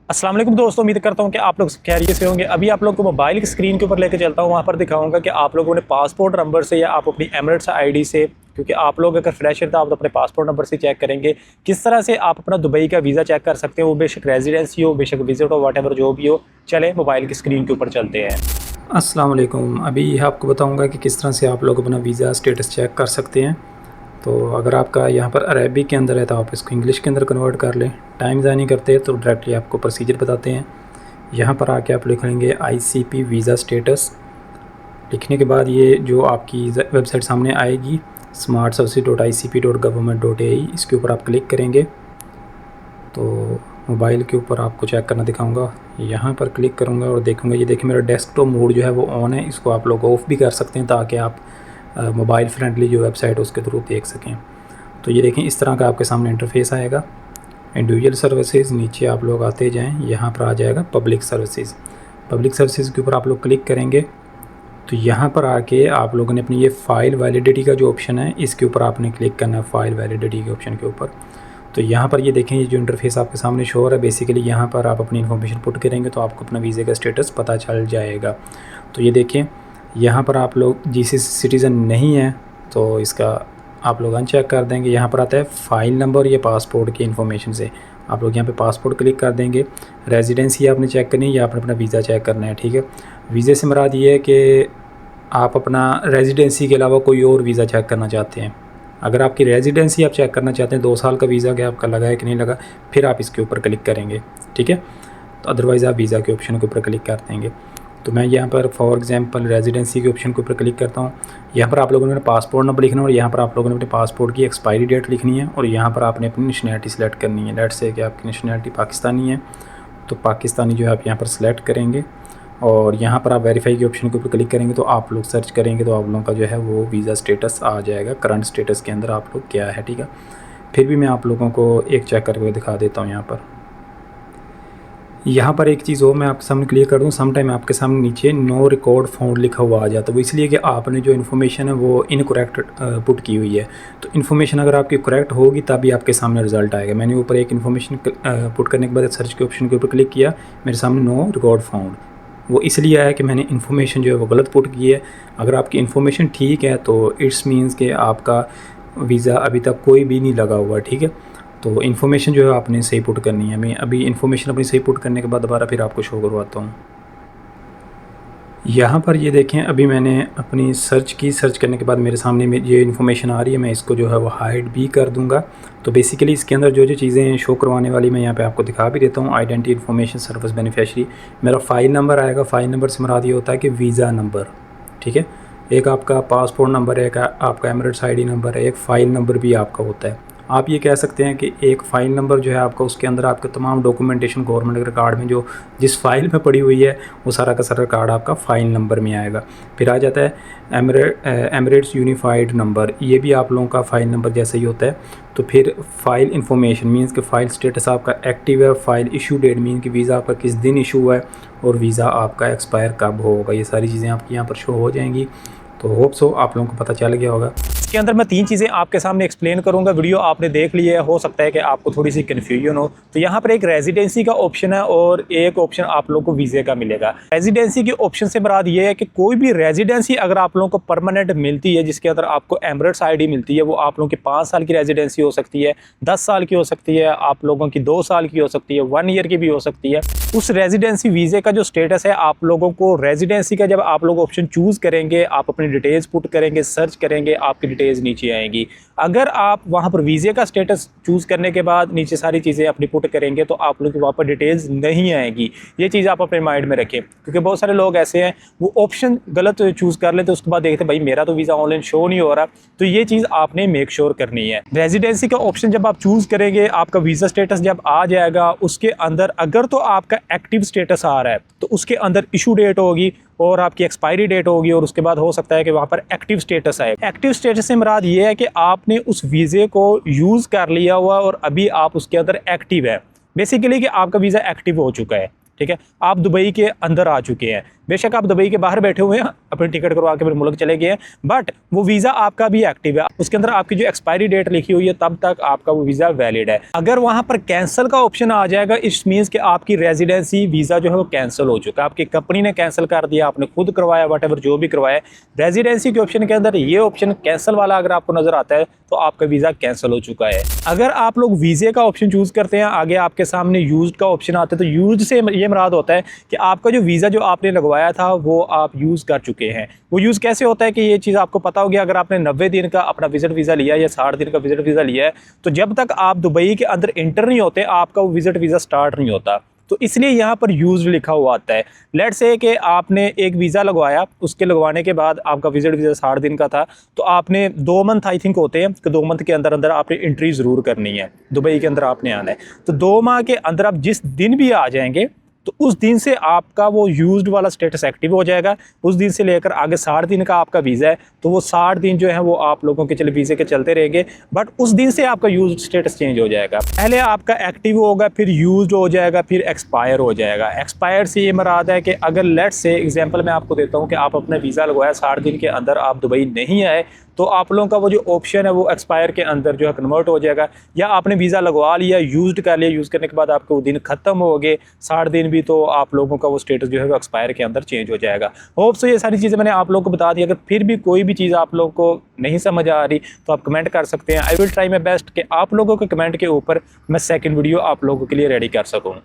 अस्सलाम वालेकुम दोस्तों, उम्मीद करता हूं कि आप लोग खैरियत से होंगे। अभी आप लोग को मोबाइल की स्क्रीन के ऊपर लेकर चलता हूं, वहां पर दिखाऊंगा कि आप लोगों ने पासपोर्ट नंबर से या आप अपनी एमिरेट्स आईडी से, क्योंकि आप लोग अगर फ्रेशर था आप तो अपने पासपोर्ट नंबर से चेक करेंगे किस तरह से आप अपना दुबई का वीज़ा चेक कर सकते हैं। वो बेशक रेजिडेंसी हो, बेशक विजिट हो, वट जो भी हो। चले मोबाइल की स्क्रीन के ऊपर चलते हैं। अस्सलाम वालेकुम। अभी आपको बताऊंगा कि किस तरह से आप लोग अपना वीज़ा स्टेटस चेक कर सकते हैं। तो अगर आपका यहाँ पर अरबिक के अंदर है तो आप इसको इंग्लिश के अंदर कन्वर्ट कर लें। टाइम ज़ाया नहीं करते तो डायरेक्टली आपको प्रोसीजर बताते हैं। यहाँ पर आके आप लिख लेंगे ICP वीज़ा स्टेटस। लिखने के बाद ये जो आपकी वेबसाइट सामने आएगी smartservices.icp.government.ai, इसके ऊपर आप क्लिक करेंगे तो मोबाइल के ऊपर आपको चेक करना दिखाऊंगा। यहाँ पर क्लिक करूँगा और देखूँगा, ये देखिए मेरा डेस्कटॉप मोड जो है वो ऑन है। इसको आप लोग ऑफ़ भी कर सकते हैं ताकि आप मोबाइल फ्रेंडली जो वेबसाइट है उसके थ्रू देख सकें। तो ये देखें, इस तरह का आपके सामने इंटरफेस आएगा। इंडिविजुअल सर्विसेज, नीचे आप लोग आते जाएँ, यहाँ पर आ जाएगा पब्लिक सर्विसेज। पब्लिक सर्विसेज के ऊपर आप लोग क्लिक करेंगे तो यहाँ पर आके आप लोगों ने अपनी ये फ़ाइल वैलिडिटी का जो ऑप्शन है इसके ऊपर आपने क्लिक करना है, फ़ाइल वैलिडिटी के ऑप्शन के ऊपर। तो यहाँ पर ये देखें, ये जो इंटरफेस आपके सामने शो हो रहा है, बेसिकली यहाँ पर आप अपनी इन्फॉर्मेशन पुट करेंगे तो आपको अपना वीज़े का स्टेटस पता चल जाएगा। तो ये देखें, यहाँ पर आप लोग GCC सिटीज़न नहीं है तो इसका आप लोग अनचेक कर देंगे। यहाँ पर आता है फ़ाइल नंबर या पासपोर्ट की इन्फॉर्मेशन से, आप लोग यहाँ पे पासपोर्ट क्लिक कर देंगे। रेजिडेंसी आपने चेक करनी है या आपने अपना वीज़ा चेक करना है, ठीक है। वीज़े से मुराद ये है कि आप अपना रेजिडेंसी के अलावा कोई और वीज़ा चेक करना चाहते हैं। अगर आपकी रेजिडेंसी आप चेक करना चाहते हैं, 2 साल का वीज़ा क्या आपका लगा है कि नहीं लगा, फिर आप इसके ऊपर क्लिक करेंगे, ठीक है। तो अदरवाइज़ आप वीज़ा के ऑप्शन के ऊपर क्लिक कर देंगे। तो मैं यहाँ पर फॉर एग्जांपल रेजिडेंसी के ऑप्शन के ऊपर क्लिक करता हूँ। यहाँ पर आप लोगों ने पासपोर्ट नंबर लिखना है और यहाँ पर आप लोगों ने अपने पासपोर्ट की एक्सपायरी डेट लिखनी है और यहाँ पर आपने अपनी नेशनैलिटी सेलेक्ट करनी है। लेट्स से कि आपकी नेशनैलिटी पाकिस्तानी है तो पाकिस्तानी जो है आप यहाँ पर सेलेक्ट करेंगे और यहाँ पर आप वेरीफाई के ऑप्शन के ऊपर क्लिक करेंगे तो आप लोग सर्च करेंगे तो आप लोगों का जो है वो वीज़ा स्टेटस आ जाएगा, करंट स्टेटस के अंदर आप लोग क्या है, ठीक है। फिर भी मैं आप लोगों को एक चेक करके दिखा देता हूँ। यहाँ पर एक चीज़ और मैं आपके सामने क्लियर कर दूँ, समटाइम आपके सामने नीचे नो रिकॉर्ड फाउंड लिखा हुआ आ जाता है। वो इसलिए कि आपने जो इन्फॉर्मेशन है वो इनकरेक्ट पुट की हुई है। तो इन्फॉर्मेशन अगर आपकी करेक्ट होगी तभी आपके सामने रिजल्ट आएगा। मैंने ऊपर एक इन्फॉर्मेशन पुट करने के बाद सर्च के ऑप्शन के ऊपर क्लिक किया, मेरे सामने नो रिकॉर्ड फाउंड, वो इसलिए आया कि मैंने इन्फॉर्मेशन जो है वो गलत पुट की है। अगर आपकी इन्फॉर्मेशन ठीक है तो इट्स मीन्स कि आपका वीज़ा अभी तक कोई भी नहीं लगा हुआ, ठीक है। तो इन्फॉर्मेशन जो है आपने सही पुट करनी है। मैं अभी इन्फॉर्मेशन अपनी सही पुट करने के बाद दोबारा फिर आपको शो करवाता हूँ। यहाँ पर ये देखें, अभी मैंने अपनी सर्च करने के बाद मेरे सामने में ये इन्फॉर्मेशन आ रही है। मैं इसको जो है वो हाइड भी कर दूँगा। तो बेसिकली इसके अंदर जो चीज़ें शो करवाने वाली मैं यहाँ पे आपको दिखा भी देता हूँ। आइडेंटिटी इन्फॉर्मेशन सर्विस बेनिफिशियरी, मेरा फ़ाइल नंबर आएगा। फ़ाइल नंबर से मुराद ये होता है कि वीज़ा नंबर, ठीक है। एक आपका पासपोर्ट नंबर है, एक आपका एमिरेट्स ID नंबर है, एक फ़ाइल नंबर भी आपका होता है। आप ये कह सकते हैं कि एक फ़ाइल नंबर जो है आपका, उसके अंदर आपके तमाम डॉक्यूमेंटेशन गवर्नमेंट के रिकॉर्ड में जो जिस फ़ाइल में पड़ी हुई है वो सारा का सारा रिकॉर्ड आपका फ़ाइल नंबर में आएगा। फिर आ जाता है एमिरेट्स यूनिफाइड नंबर, ये भी आप लोगों का फ़ाइल नंबर जैसा ही होता है। तो फिर फ़ाइल इन्फॉर्मेशन मीन्स कि फ़ाइल स्टेटस आपका एक्टिव है। फ़ाइल इशू डेट मीन कि वीज़ा आपका किस दिन इशू हुआ है और वीज़ा आपका एक्सपायर कब होगा, ये सारी चीज़ें आपकी यहाँ पर शो हो जाएंगी। तो होप सो आप लोगों को पता चल गया होगा। इसके अंदर मैं 3 चीज़ें आपके सामने एक्सप्लेन करूंगा। वीडियो आपने देख ली है, हो सकता है कि आपको थोड़ी सी कन्फ्यूजन हो। तो यहाँ पर एक रेजिडेंसी का ऑप्शन है और एक ऑप्शन आप लोगों को वीज़े का मिलेगा। रेजिडेंसी के ऑप्शन से मुराद ये है कि कोई भी रेजिडेंसी अगर आप लोगों को परमानेंट मिलती है, जिसके अंदर आपको एमिरेट्स ID मिलती है, वो आप लोगों की 5 साल की रेजिडेंसी हो सकती है, 10 साल की हो सकती है, आप लोगों की 2 साल की हो सकती है, 1 ईयर की भी हो सकती है। उस रेजिडेंसी वीज़े का जो स्टेटस है, आप लोगों को रेजिडेंसी का जब आप लोग ऑप्शन चूज़ करेंगे, आप अपनी डिटेल्स पुट करेंगे, सर्च करेंगे, आपकी डिटेल्स नीचे आएंगी। अगर आप वहां पर वीज़े का स्टेटस चूज करने के बाद नीचे सारी चीज़ें अपनी पुट करेंगे तो आप लोग की वहाँ पर डिटेल्स नहीं आएगी। ये चीज़ आप अपने माइंड में रखें, क्योंकि बहुत सारे लोग ऐसे हैं वो ऑप्शन गलत चूज कर लेते, उसके बाद देखते भाई मेरा तो वीज़ा ऑनलाइन शो नहीं हो रहा। तो ये चीज़ आपने मेक श्योर करनी है। रेजिडेंसी का ऑप्शन जब आप चूज करेंगे, आपका वीज़ा स्टेटस जब आ जाएगा, उसके अंदर अगर तो आपका एक्टिव स्टेटस आ रहा है तो उसके अंदर इशू डेट होगी और आपकी एक्सपायरी डेट होगी और उसके बाद हो सकता है कि वहाँ पर एक्टिव स्टेटस आए। एक्टिव स्टेटस से मुराद ये है कि आपने उस वीज़े को यूज़ कर लिया हुआ और अभी आप उसके अंदर एक्टिव है, बेसिकली कि आपका वीज़ा एक्टिव हो चुका है। ठीक है, आप दुबई के अंदर आ चुके हैं, बेशक आप दुबई के बाहर बैठे हुए हैं, अपनी टिकट करवा के फिर मुल्क चले गए हैं, बट वो वीज़ा आपका भी एक्टिव है, उसके अंदर आपकी जो एक्सपायरी डेट लिखी हुई है तब तक आपका वो वीज़ा वैलिड है। अगर वहाँ पर कैंसिल का ऑप्शन आ जाएगा, इस मीन्स कि आपकी रेजिडेंसी वीज़ा जो है वो कैंसिल हो चुका है, आपकी कंपनी ने कैंसिल कर दिया, आपने खुद करवाया, वट जो भी करवाया। रेजिडेंसी के ऑप्शन के अंदर ये ऑप्शन कैंसिल वाला अगर आपको नजर आता है तो आपका वीज़ा कैंसिल हो चुका है। अगर आप लोग वीज़े का ऑप्शन चूज़ करते हैं, आगे आपके सामने यूज्ड का ऑप्शन आता है, तो यूज्ड से ये मुराद होता है कि आपका जो वीज़ा जो आपने लगवाया था वो आप यूज़ कर चुके हैं। वो यूज़ कैसे होता है कि ये चीज़ आपको पता होगी, अगर आपने 90 दिन का अपना विजिट वीज़ा लिया है या 60 दिन का विजिट वीज़ा लिया है, तो जब तक आप दुबई के अंदर इंटर नहीं होते आपका वो विजिट वीज़ा स्टार्ट नहीं होता, तो इसलिए यहाँ पर यूज्ड लिखा हुआ आता है। लेट्स से कि आपने एक वीज़ा लगवाया, उसके लगवाने के बाद आपका विजिट वीज़ा 60 दिन का था, तो आपने 2 मंथ आई थिंक होते हैं कि 2 मंथ के अंदर अंदर आपने एंट्री ज़रूर करनी है, दुबई के अंदर आपने आना है। तो 2 माह के अंदर आप जिस दिन भी आ जाएंगे तो उस दिन से आपका वो यूज्ड वाला स्टेटस एक्टिव हो जाएगा। उस दिन से लेकर आगे 60 दिन का आपका वीज़ा है, तो वो 60 दिन जो है वो आप लोगों के चले वीज़े के चलते रहेंगे, बट उस दिन से आपका यूज्ड स्टेटस चेंज हो जाएगा। पहले आपका एक्टिव होगा, फिर यूज्ड हो जाएगा, फिर एक्सपायर हो जाएगा। एक्सपायर से ये मुराद है कि अगर लेट्स से एग्जांपल मैं आपको देता हूँ कि आप अपना वीज़ा लगवाया, 60 दिन के अंदर आप दुबई नहीं आए, तो आप लोगों का वो जो ऑप्शन है वो एक्सपायर के अंदर जो है कन्वर्ट हो जाएगा। या आपने वीज़ा लगवा लिया, यूज्ड कर लिया, यूज़ करने के बाद आपके वो दिन खत्म हो गए 60 दिन भी, तो आप लोगों का वो स्टेटस जो है वो एक्सपायर के अंदर चेंज हो जाएगा। होप सो ये सारी चीज़ें मैंने आप लोगों को बता दी। अगर फिर भी कोई भी चीज़ आप लोगों को नहीं समझ आ रही तो आप कमेंट कर सकते हैं। I will try my best कि आप लोगों के कमेंट के ऊपर मैं सेकंड वीडियो आप लोगों के लिए रेडी कर सकूँ।